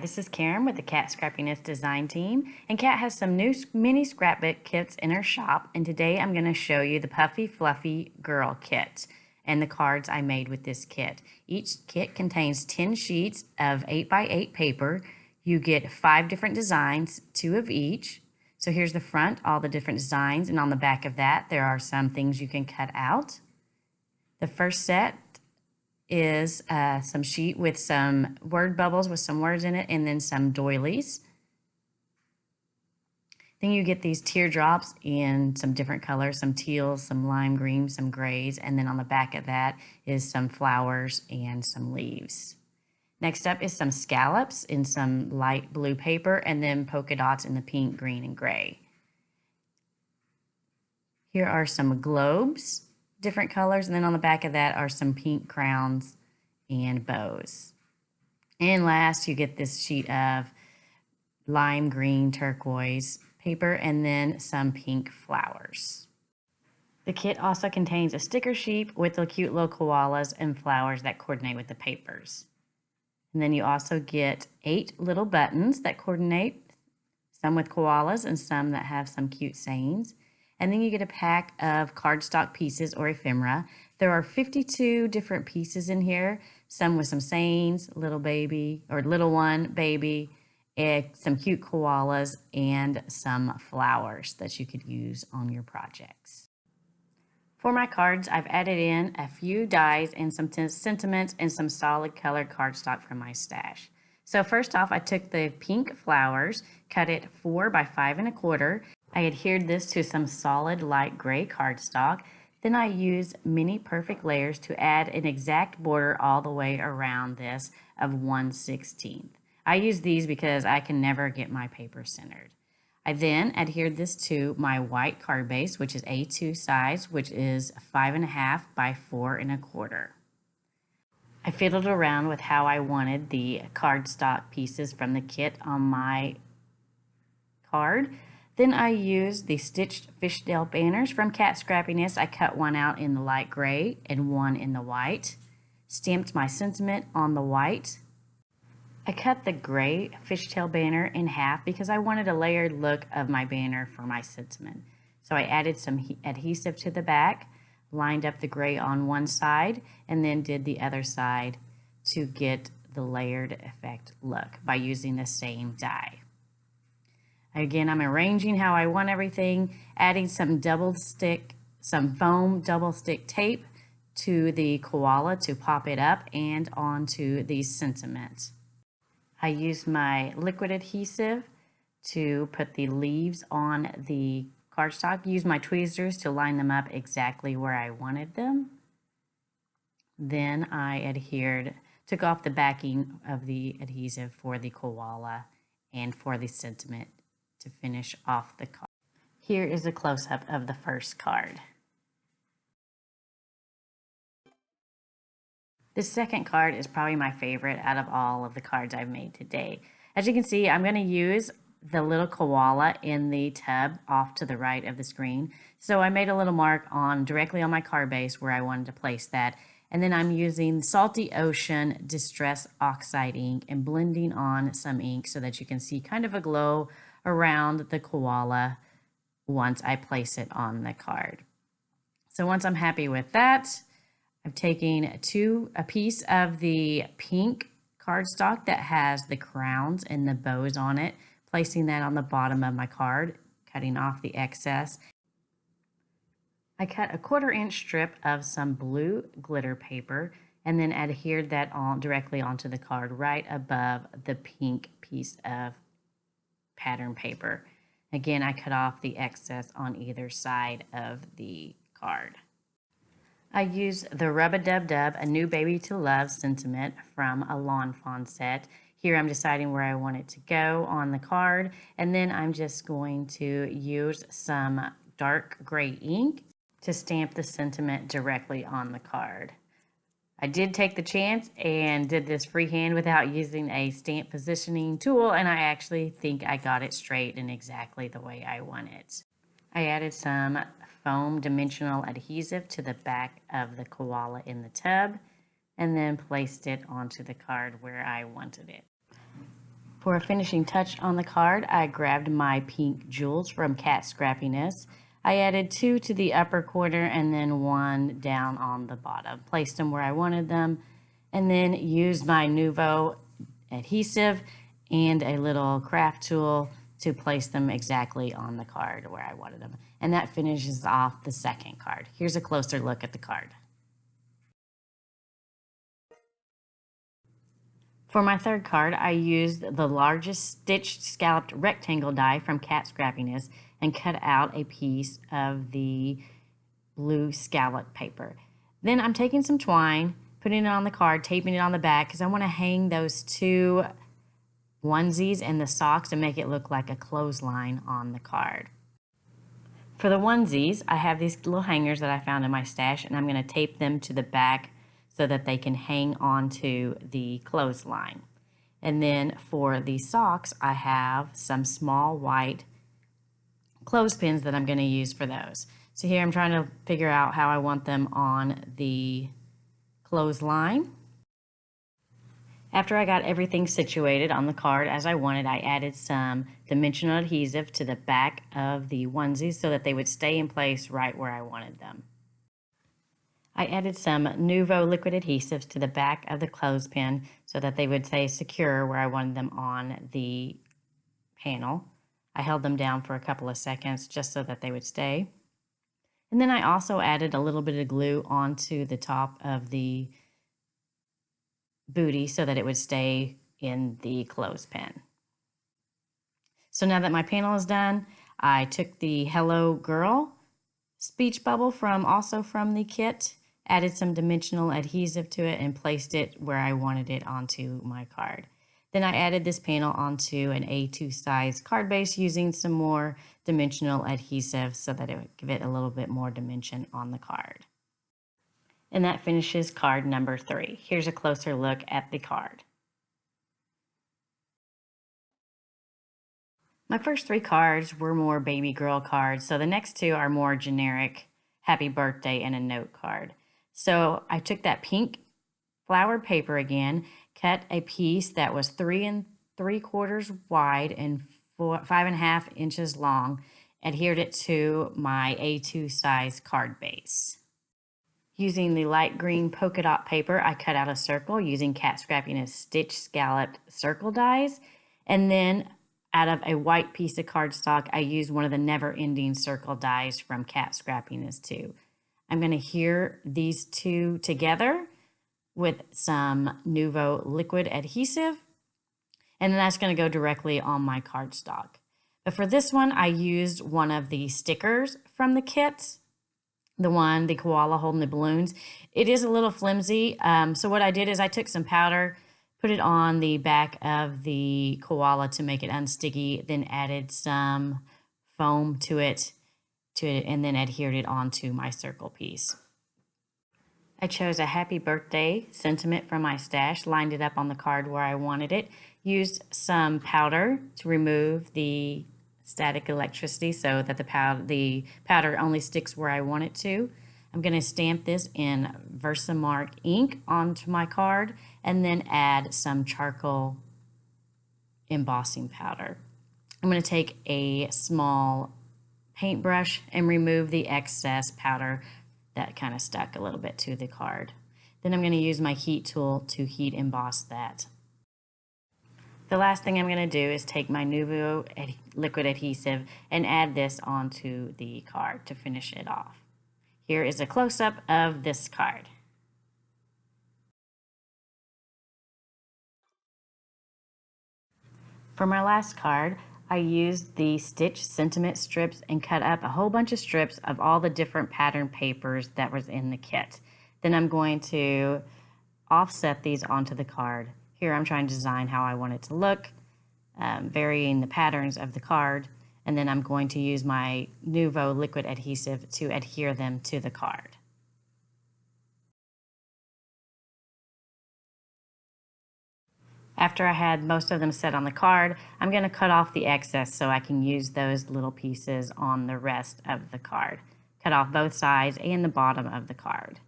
this is Karen with the Kat Scrappiness design team, and Kat has some new mini scrapbook kits in her shop, and today I'm going to show you the Puffy Fluffy Girl kit and the cards I made with this kit. Each kit contains 10 sheets of 8x8 paper. You get 5 different designs, 2 of each. So here's the front, all the different designs, and on the back of that there are some things you can cut out. The first set is some sheet with some word bubbles with some words in it, and then some doilies. Then you get these teardrops in some different colors, some teals, some lime green, some grays, and then on the back of that is some flowers and some leaves. Next up is some scallops in some light blue paper, and then polka dots in the pink, green, and gray. Here are some globes, different colors, and then on the back of that are some pink crowns and bows. And last, you get this sheet of lime green turquoise paper and then some pink flowers. The kit also contains a sticker sheet with the cute little koalas and flowers that coordinate with the papers. And then you also get 8 little buttons that coordinate, some with koalas and some that have some cute sayings. And then you get a pack of cardstock pieces or ephemera. There are 52 different pieces in here, some with some sayings, little baby or little one, baby, some cute koalas, and some flowers that you could use on your projects. For my cards, I've added in a few dies and some sentiments and some solid colored cardstock from my stash. So first off, I took the pink flowers, cut it 4 by 5 1/4. I adhered this to some solid light gray cardstock. Then I used mini perfect layers to add an exact border all the way around this of 1/16. I use these because I can never get my paper centered. I then adhered this to my white card base, which is A2 size, which is 5 1/2 by 4 1/4. I fiddled around with how I wanted the cardstock pieces from the kit on my card. Then I used the stitched fishtail banners from Kat Scrappiness. I cut one out in the light gray and one in the white. Stamped my sentiment on the white. I cut the gray fishtail banner in half because I wanted a layered look of my banner for my sentiment. So I added some adhesive to the back, lined up the gray on one side, and then did the other side to get the layered effect look by using the same die. Again, I'm arranging how I want everything, adding some foam double stick tape to the koala to pop it up and onto the sentiment. I used my liquid adhesive to put the leaves on the cardstock, used my tweezers to line them up exactly where I wanted them. Then I took off the backing of the adhesive for the koala and for the sentiment to finish off the card. Here is a close-up of the first card. This second card is probably my favorite out of all of the cards I've made today. As you can see, I'm going to use the little koala in the tub off to the right of the screen. So I made a little mark directly on my card base where I wanted to place that. And then I'm using Salty Ocean Distress Oxide ink and blending on some ink so that you can see kind of a glow around the koala once I place it on the card. So once I'm happy with that, I'm taking a piece of the pink cardstock that has the crowns and the bows on it, placing that on the bottom of my card, cutting off the excess. I cut a 1/4 inch strip of some blue glitter paper and then adhered that directly onto the card right above the pink piece of pattern paper. Again, I cut off the excess on either side of the card. I used the Rub-a-Dub-Dub, A New Baby to Love sentiment from a Lawn Fawn set. Here I'm deciding where I want it to go on the card, and then I'm just going to use some dark gray ink to stamp the sentiment directly on the card. I did take the chance and did this freehand without using a stamp positioning tool, and I actually think I got it straight and exactly the way I want it. I added some foam dimensional adhesive to the back of the koala in the tub and then placed it onto the card where I wanted it. For a finishing touch on the card, I grabbed my pink jewels from Kat Scrappiness. I added 2 to the upper corner and then 1 down on the bottom. Placed them where I wanted them, and then used my Nuvo adhesive and a little craft tool to place them exactly on the card where I wanted them. And that finishes off the second card. Here's a closer look at the card. For my third card, I used the largest stitched scalloped rectangle die from Kat Scrappiness and cut out a piece of the blue scallop paper. Then I'm taking some twine, putting it on the card, taping it on the back because I want to hang those 2 onesies and the socks to make it look like a clothesline on the card. For the onesies, I have these little hangers that I found in my stash, and I'm going to tape them to the back so that they can hang onto the clothesline. And then for the socks, I have some small white clothespins that I'm going to use for those. So here I'm trying to figure out how I want them on the clothesline. After I got everything situated on the card as I wanted, I added some dimensional adhesive to the back of the onesies so that they would stay in place right where I wanted them. I added some Nuvo liquid adhesives to the back of the clothespin so that they would stay secure where I wanted them on the panel. I held them down for a couple of seconds just so that they would stay. And then I also added a little bit of glue onto the top of the booty so that it would stay in the clothespin. So now that my panel is done, I took the Hello Girl speech bubble from the kit, added some dimensional adhesive to it, and placed it where I wanted it onto my card. Then I added this panel onto an A2 size card base using some more dimensional adhesive so that it would give it a little bit more dimension on the card. And that finishes card number 3. Here's a closer look at the card. My first 3 cards were more baby girl cards, so the next 2 are more generic happy birthday and a note card. So I took that pink flowered paper again, cut a piece that was 3 3/4 wide and 5.5 inches long, adhered it to my A2 size card base. Using the light green polka dot paper, I cut out a circle using Kat Scrappiness stitch scalloped circle dies, and then out of a white piece of cardstock, I used one of the never-ending circle dies from Kat Scrappiness too. I'm going to adhere these 2 together with some Nuvo liquid adhesive, and then that's going to go directly on my cardstock. But for this one, I used one of the stickers from the kit, the koala holding the balloons. It is a little flimsy, so what I did is I took some powder, put it on the back of the koala to make it unsticky, then added some foam to it, and then adhered it onto my circle piece. I chose a happy birthday sentiment from my stash, lined it up on the card where I wanted it, used some powder to remove the static electricity so that the powder only sticks where I want it to. I'm going to stamp this in Versamark ink onto my card and then add some charcoal embossing powder. I'm going to take a small paintbrush and remove the excess powder that kind of stuck a little bit to the card. Then I'm going to use my heat tool to heat emboss that. The last thing I'm going to do is take my Nuvo liquid adhesive and add this onto the card to finish it off. Here is a close-up of this card. For my last card, I used the stitch sentiment strips and cut up a whole bunch of strips of all the different pattern papers that was in the kit. Then I'm going to offset these onto the card. Here I'm trying to design how I want it to look, varying the patterns of the card, and then I'm going to use my Nuvo liquid adhesive to adhere them to the card. After I had most of them set on the card, I'm going to cut off the excess so I can use those little pieces on the rest of the card. Cut off both sides and the bottom of the card.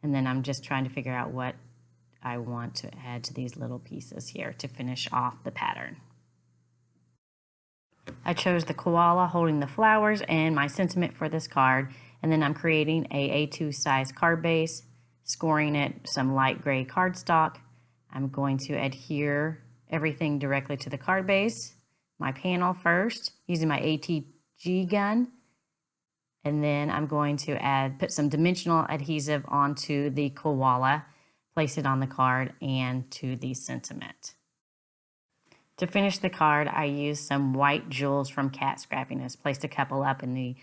And then I'm just trying to figure out what I want to add to these little pieces here to finish off the pattern. I chose the koala holding the flowers and my sentiment for this card, and then I'm creating a A2 size card base, scoring it some light gray cardstock. I'm going to adhere everything directly to the card base, my panel first, using my ATG gun, and then I'm going to put some dimensional adhesive onto the koala, place it on the card and to the sentiment. To finish the card, I used some white jewels from Kat Scrappiness. Placed a couple up in the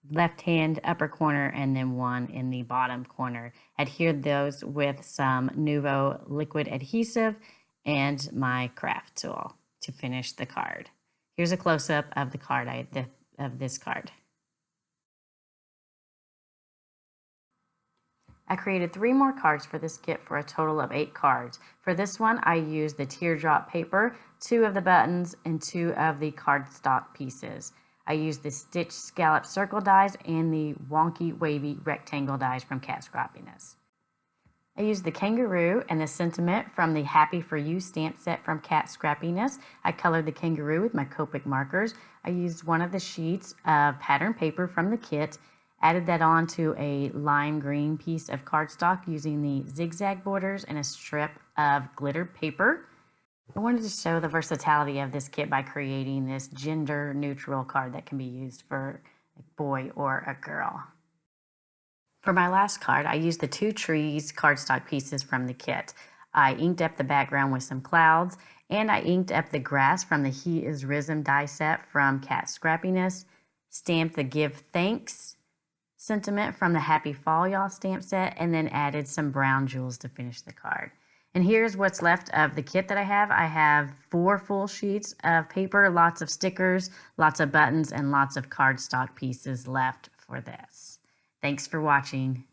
left-hand upper corner and then one in the bottom corner. Adhered those with some Nuvo liquid adhesive and my craft tool to finish the card. Here's a close-up of the card of this card. I created 3 more cards for this kit for a total of 8 cards. For this one, I used the teardrop paper, 2 of the buttons, and 2 of the cardstock pieces. I used the stitch scallop circle dies and the wonky wavy rectangle dies from Kat Scrappiness. I used the kangaroo and the sentiment from the Happy For You stamp set from Kat Scrappiness. I colored the kangaroo with my Copic markers. I used one of the sheets of pattern paper from the kit, added that onto a lime green piece of cardstock using the zigzag borders and a strip of glittered paper. I wanted to show the versatility of this kit by creating this gender neutral card that can be used for a boy or a girl. For my last card, I used the 2 trees cardstock pieces from the kit. I inked up the background with some clouds, and I inked up the grass from the He Is Risen die set from Kat Scrappiness, stamped the Give Thanks sentiment from the Happy Fall Y'all stamp set, and then added some brown jewels to finish the card. And here's what's left of the kit that I have. I have 4 full sheets of paper, lots of stickers, lots of buttons, and lots of cardstock pieces left for this. Thanks for watching.